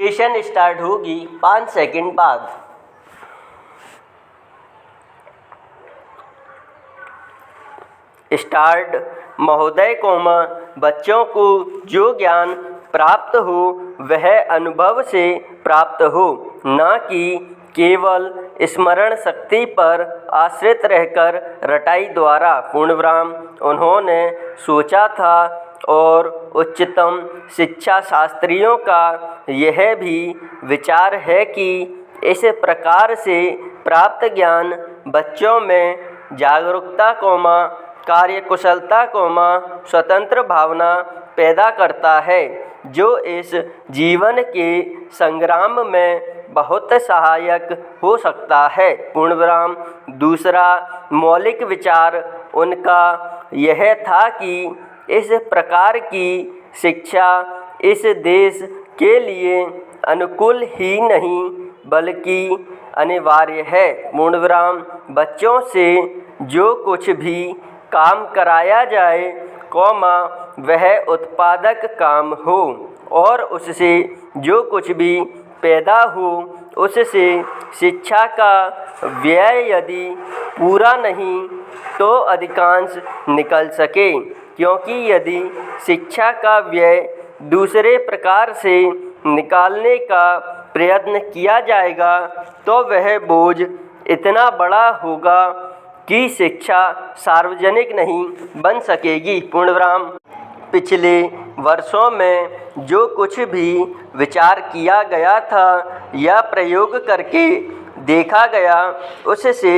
Session start होगी 5 second बाद। Start. महोदय बच्चों को जो ज्ञान प्राप्त हो वह अनुभव से प्राप्त हो, न कि केवल स्मरण शक्ति पर आश्रित रहकर रटाई द्वारा। पूर्णविराम। उन्होंने सोचा था और उच्चतम शिक्षा शास्त्रियों का यह भी विचार है कि इस प्रकार से प्राप्त ज्ञान बच्चों में जागरूकता कार्यकुशलता स्वतंत्र भावना पैदा करता है, जो इस जीवन के संग्राम में बहुत सहायक हो सकता है। पूर्णविराम। दूसरा मौलिक विचार उनका यह था कि इस प्रकार की शिक्षा इस देश के लिए अनुकूल ही नहीं बल्कि अनिवार्य है। पूर्णविराम। बच्चों से जो कुछ भी काम कराया जाए, वह उत्पादक काम हो, और उससे जो कुछ भी पैदा हो उससे शिक्षा का व्यय यदि पूरा नहीं तो अधिकांश निकल सके, क्योंकि यदि शिक्षा का व्यय दूसरे प्रकार से निकालने का प्रयत्न किया जाएगा तो वह बोझ इतना बड़ा होगा कि शिक्षा सार्वजनिक नहीं बन सकेगी। पूर्णविराम। पिछले वर्षों में जो कुछ भी विचार किया गया था या प्रयोग करके देखा गया, उससे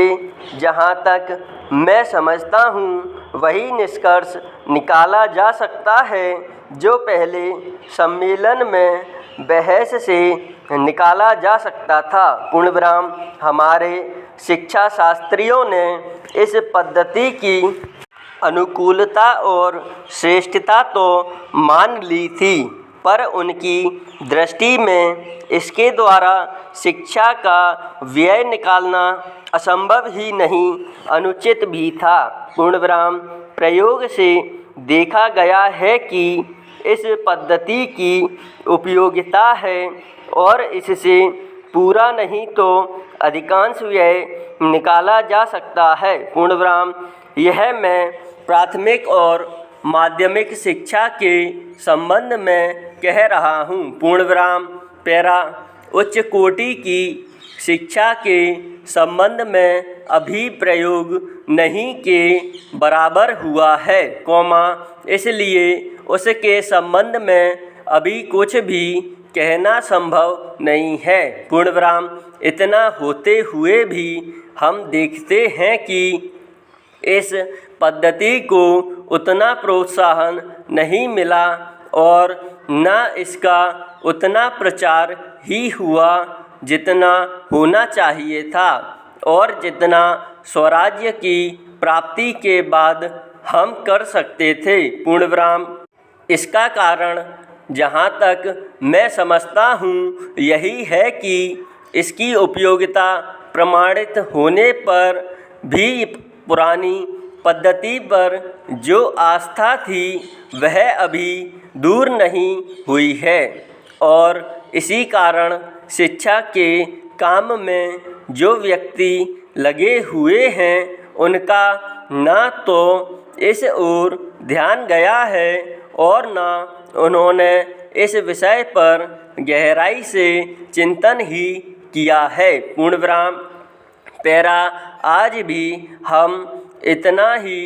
जहाँ तक मैं समझता हूँ वही निष्कर्ष निकाला जा सकता है जो पहले सम्मेलन में बहस से निकाला जा सकता था। पूर्णविराम। हमारे शिक्षा शास्त्रियों ने इस पद्धति की अनुकूलता और श्रेष्ठता तो मान ली थी, पर उनकी दृष्टि में इसके द्वारा शिक्षा का व्यय निकालना असंभव ही नहीं, अनुचित भी था। पूर्णविराम। प्रयोग से देखा गया है कि इस पद्धति की उपयोगिता है और इससे पूरा नहीं तो अधिकांश व्यय निकाला जा सकता है। पूर्णविराम। यह मैं प्राथमिक और माध्यमिक शिक्षा के संबंध में कह रहा हूँ। पूर्णविराम। पैरा। उच्च कोटि की शिक्षा के संबंध में अभी प्रयोग नहीं के बराबर हुआ है, इसलिए उसके संबंध में अभी कुछ भी कहना संभव नहीं है। पूर्णविराम। इतना होते हुए भी हम देखते हैं कि इस पद्धति को उतना प्रोत्साहन नहीं मिला और न इसका उतना प्रचार ही हुआ जितना होना चाहिए था और जितना स्वराज्य की प्राप्ति के बाद हम कर सकते थे। पूर्णविराम। इसका कारण जहाँ तक मैं समझता हूँ यही है कि इसकी उपयोगिता प्रमाणित होने पर भी पुरानी पद्धति पर जो आस्था थी वह अभी दूर नहीं हुई है, और इसी कारण शिक्षा के काम में जो व्यक्ति लगे हुए हैं उनका न तो इस ओर ध्यान गया है और न उन्होंने इस विषय पर गहराई से चिंतन ही किया है। पूर्णविराम। पैरा। आज भी हम इतना ही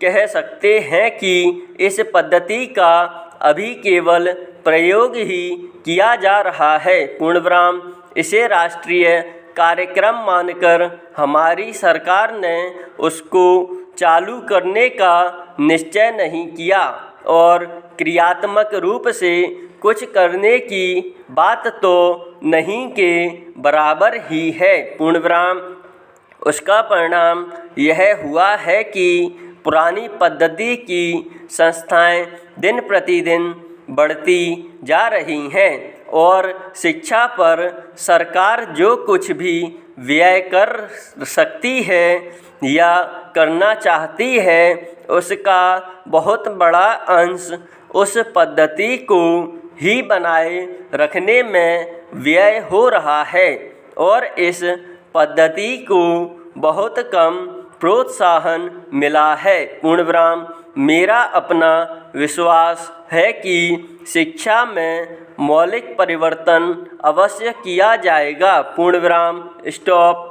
कह सकते हैं कि इस पद्धति का अभी केवल प्रयोग ही किया जा रहा है। पूर्णविराम। इसे राष्ट्रीय कार्यक्रम मानकर हमारी सरकार ने उसको चालू करने का निश्चय नहीं किया और क्रियात्मक रूप से कुछ करने की बात तो नहीं के बराबर ही है। पूर्णविराम। उसका परिणाम यह हुआ है कि पुरानी पद्धति की संस्थाएं दिन प्रतिदिन बढ़ती जा रही हैं और शिक्षा पर सरकार जो कुछ भी व्यय कर सकती है या करना चाहती है उसका बहुत बड़ा अंश उस पद्धति को ही बनाए रखने में व्यय हो रहा है और इस पद्धति को बहुत कम प्रोत्साहन मिला है। पूर्णविराम। मेरा अपना विश्वास है कि शिक्षा में मौलिक परिवर्तन अवश्य किया जाएगा। पूर्णविराम। स्टॉप।